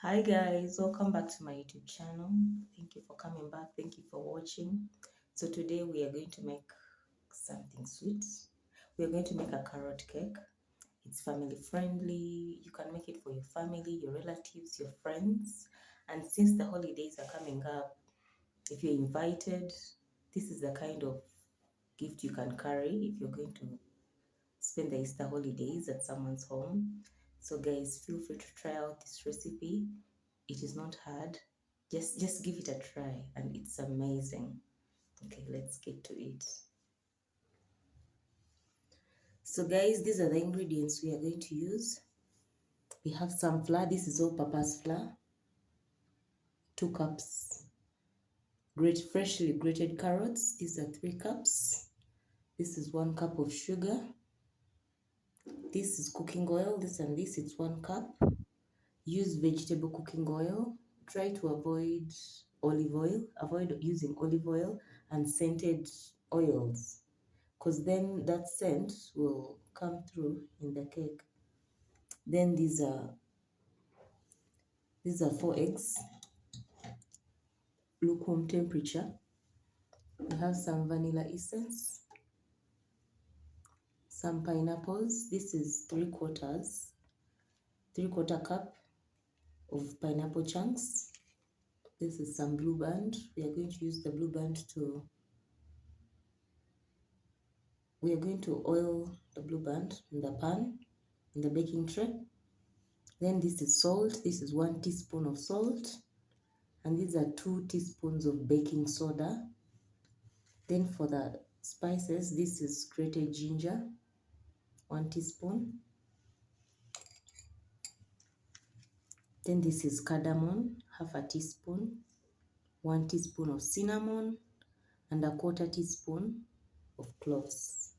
Hi guys, welcome back to my YouTube channel. Thank you for coming back. Thank you for watching. So today we are going to make something sweet. We are going to make a carrot cake. It's family friendly. You can make it for your family, your relatives, your friends. And since the holidays are coming up, if you're invited, this is the kind of gift you can carry if you're going to spend the Easter holidays at someone's home. So guys, feel free to try out this recipe. It is not hard. Just give it a try and it's amazing. Okay, let's get to it. So guys, these are the ingredients we are going to use. We have some flour. This is all-purpose flour. 2 cups freshly grated carrots. These are 3 cups. This is 1 cup of sugar. This is cooking oil. This it's 1 cup. Use vegetable cooking oil. Try to avoid olive oil. Avoid using olive oil and scented oils, because then that scent will come through in the cake. Then these are 4 eggs, lukewarm temperature. We have some vanilla essence, some pineapples. This is 3/4 cup of pineapple chunks. This is some blue band. We are going to use the blue band to oil the blue band in the pan, in the baking tray. Then this is salt. This is 1 teaspoon of salt. And these are 2 teaspoons of baking soda. Then for the spices, this is grated ginger, 1 teaspoon. Then this is cardamom, 1/2 teaspoon, 1 teaspoon of cinnamon, and 1/4 teaspoon of cloves.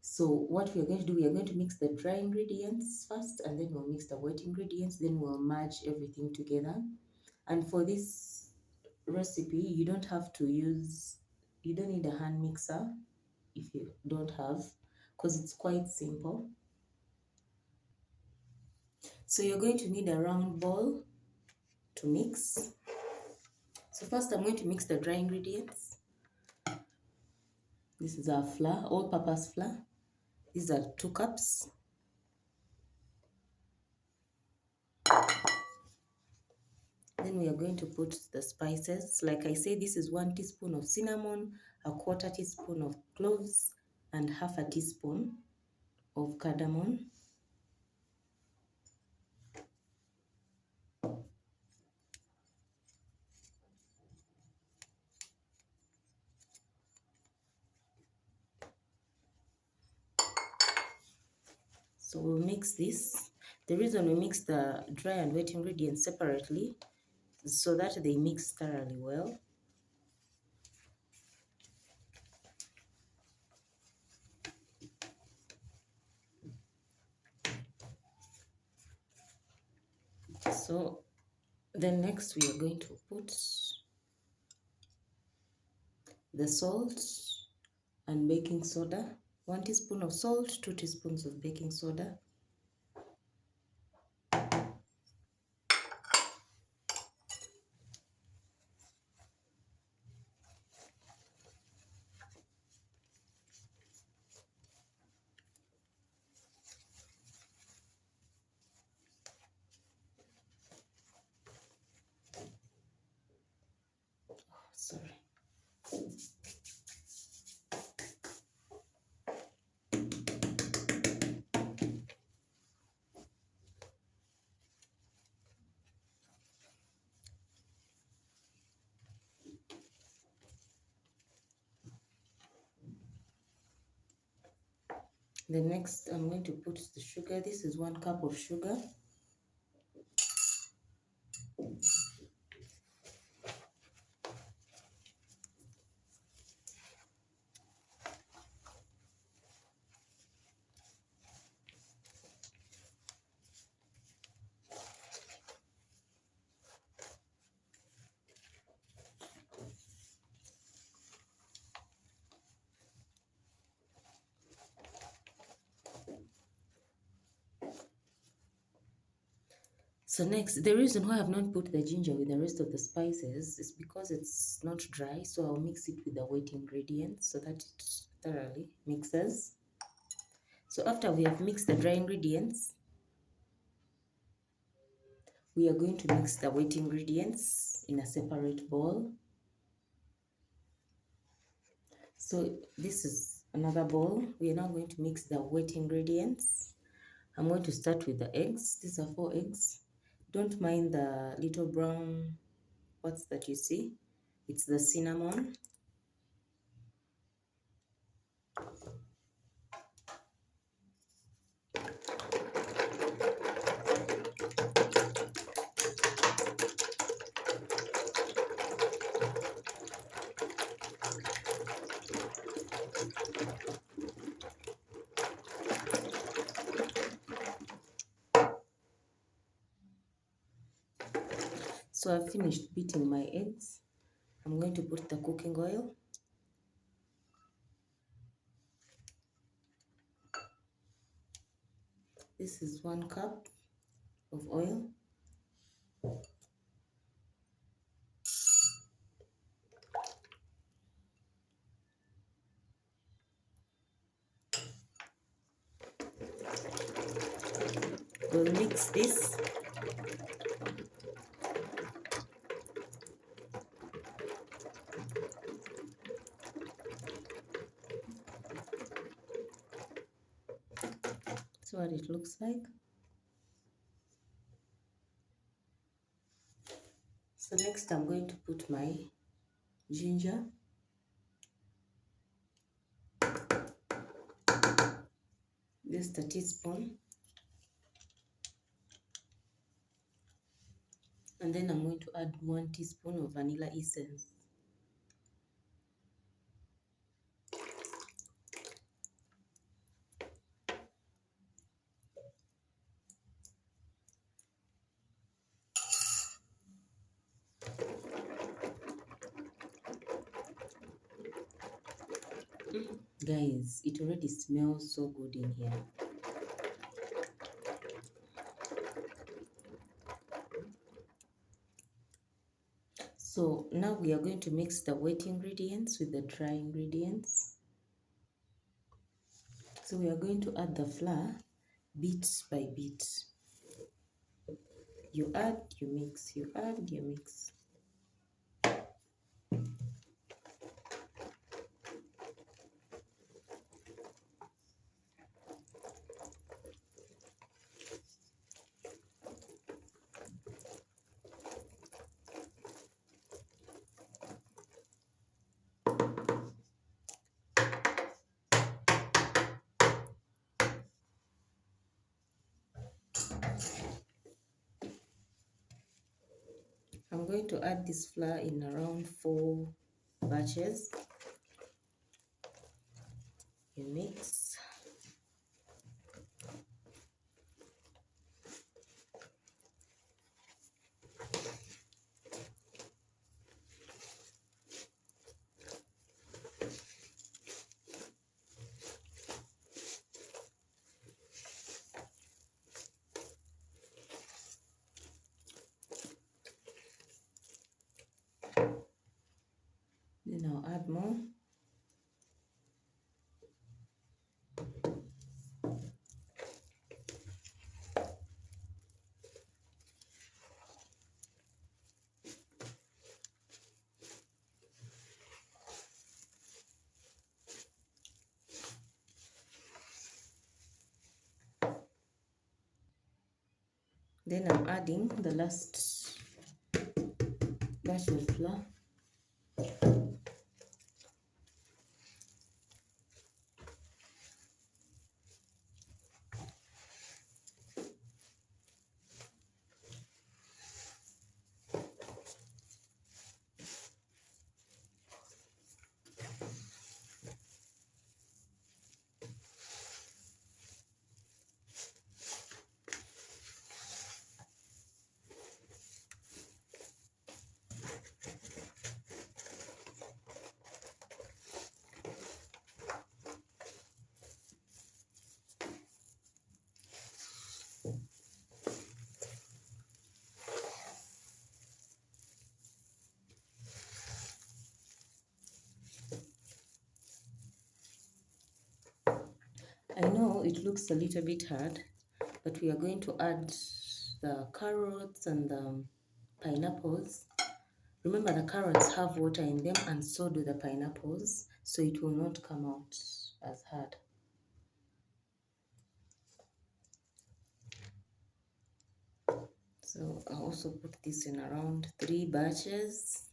So what we are going to do, we are going to mix the dry ingredients first, and then we'll mix the wet ingredients, then we'll merge everything together. And for this recipe, you don't need a hand mixer if you don't have, because it's quite simple. So you're going to need a round bowl to mix. So first I'm going to mix the dry ingredients. This is our flour, all-purpose flour. These are 2 cups. Then we are going to put the spices. Like I said, this is 1 teaspoon of cinnamon, 1/4 teaspoon of cloves, and 1/2 teaspoon of cardamom. So we'll mix this. The reason we mix the dry and wet ingredients separately is so that they mix thoroughly well. So then next we are going to put the salt and baking soda. 1 teaspoon of salt, 2 teaspoons of baking soda. Sorry. Then next I'm going to put the sugar. This is 1 cup of sugar. So next, the reason why I've not put the ginger with the rest of the spices is because it's not dry. So I'll mix it with the wet ingredients so that it thoroughly mixes. So after we have mixed the dry ingredients, we are going to mix the wet ingredients in a separate bowl. So this is another bowl. We are now going to mix the wet ingredients. I'm going to start with the eggs. These are 4 eggs. Don't mind the little brown parts that you see. It's the cinnamon. So I've finished beating my eggs. I'm going to put the cooking oil. This is 1 cup of oil. We'll mix this. That's what it looks like. So next I'm going to put my ginger. Just a teaspoon. And then I'm going to add 1 teaspoon of vanilla essence. Guys, it already smells so good in here. So now we are going to mix the wet ingredients with the dry ingredients. So we are going to add the flour bit by bit. You add, you mix, you add, you mix. I'm going to add this flour in around 4 batches. You mix. Then I'll add more. Then I'm adding the last batch of flour. know it looks a little bit hard, but we are going to add the carrots and the pineapples. Remember, the carrots have water in them, and so do the pineapples, so it will not come out as hard. So I'll also put this in around 3 batches.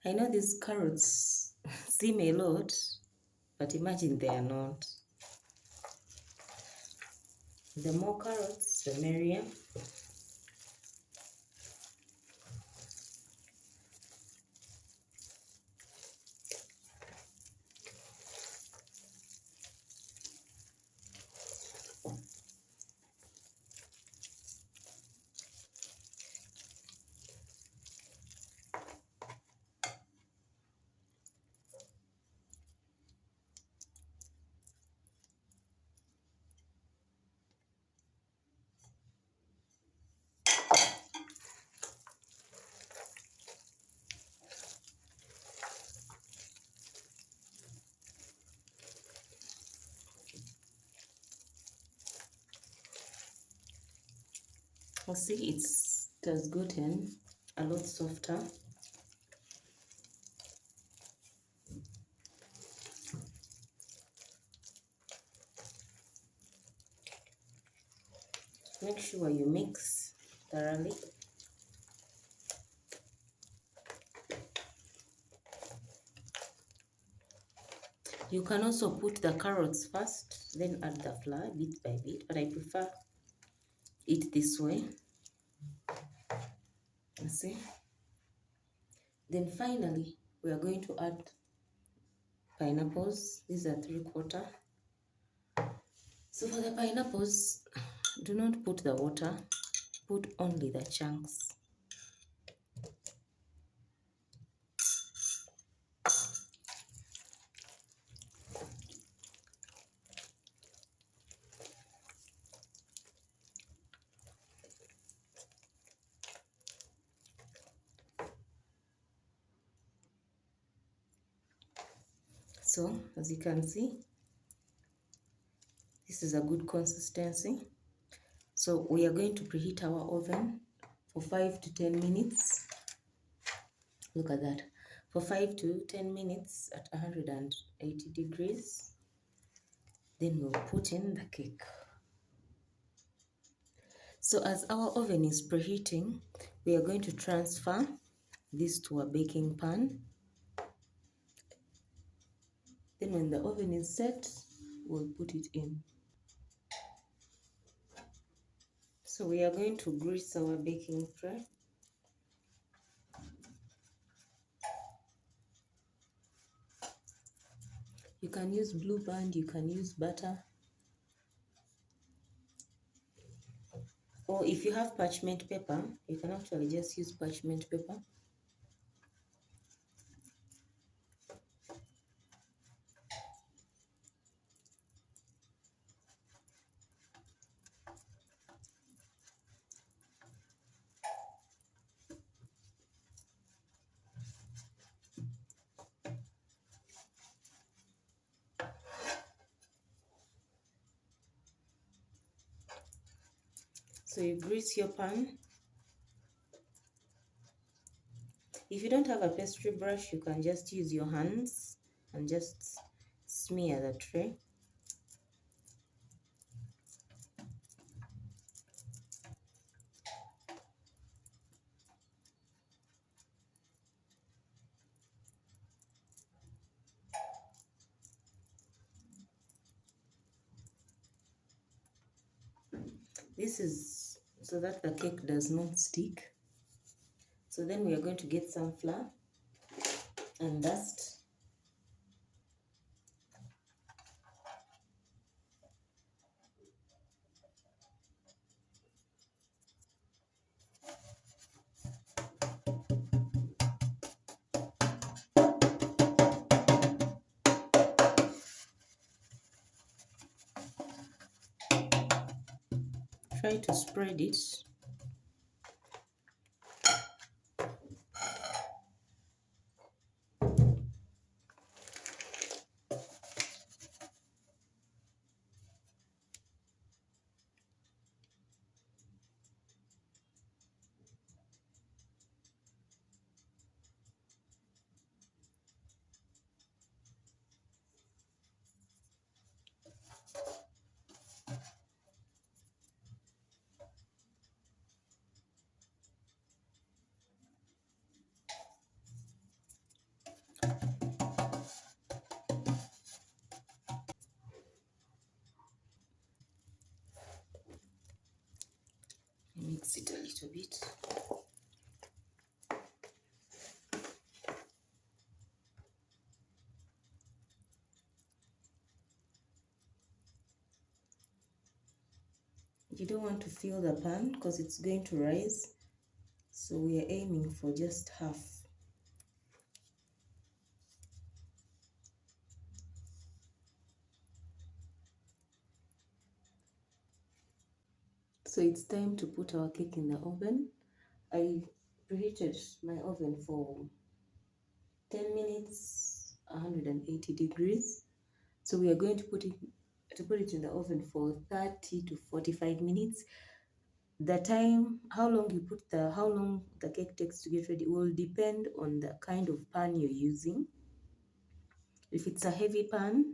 I know these carrots seem a lot, but imagine they are not. The more carrots, the merrier. You see, it has gotten a lot softer. Make sure you mix thoroughly. You can also put the carrots first, then add the flour bit by bit, but I prefer it this way. You see? Then finally, we are going to add pineapples. These are 3/4. So for the pineapples, do not put the water, put only the chunks. So as you can see, this is a good consistency. So we are going to preheat our oven for 5 to 10 minutes. Look at that. For 5 to 10 minutes at 180 degrees. Then we'll put in the cake. So as our oven is preheating, we are going to transfer this to a baking pan. Then when the oven is set, we'll put it in. So we are going to grease our baking tray. You can use Blue Band, you can use butter. Or if you have parchment paper, you can actually just use parchment paper. So you grease your pan. If you don't have a pastry brush, you can just use your hands and just smear the tray. This is so that the cake does not stick. So then we are going to get some flour and dust. Try to spread it. Mix it a little bit. You don't want to fill the pan because it's going to rise. So we are aiming for just half. So it's time to put our cake in the oven. I preheated my oven for 10 minutes, 180 degrees. So we are going to put it in the oven for 30 to 45 minutes. The time, how long the cake takes to get ready will depend on the kind of pan you're using. If it's a heavy pan,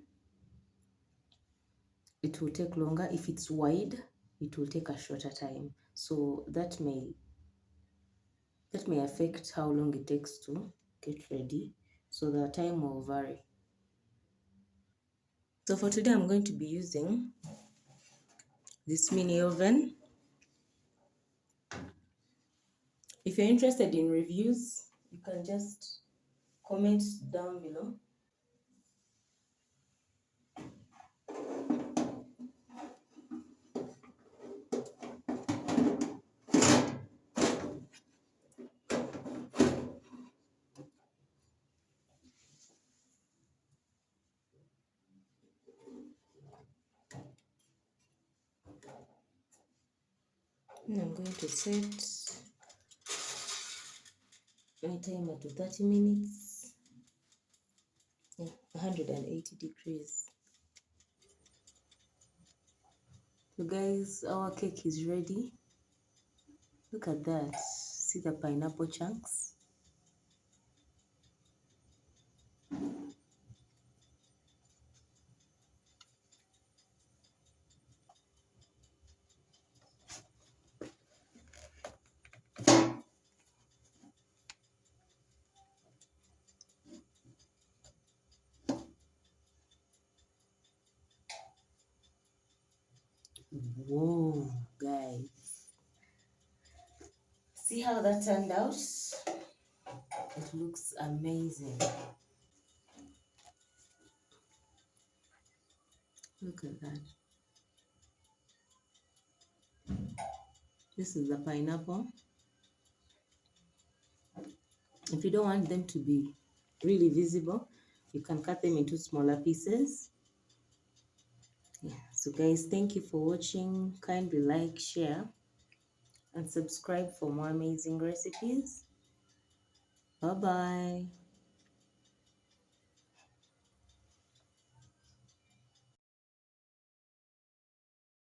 it will take longer. If it's wide, it will take a shorter time. So that may affect how long it takes to get ready. So the time will vary. So for today, I'm going to be using this mini oven. If you're interested in reviews, you can just comment down below. And I'm going to set my timer to 30 minutes, 180 degrees. So guys, our cake is ready. Look at that. See the pineapple chunks? Whoa, guys. See how that turned out? It looks amazing. Look at that. This is the pineapple. If you don't want them to be really visible, you can cut them into smaller pieces. Yeah. So guys, thank you for watching. Kindly like, share, and subscribe for more amazing recipes. Bye bye.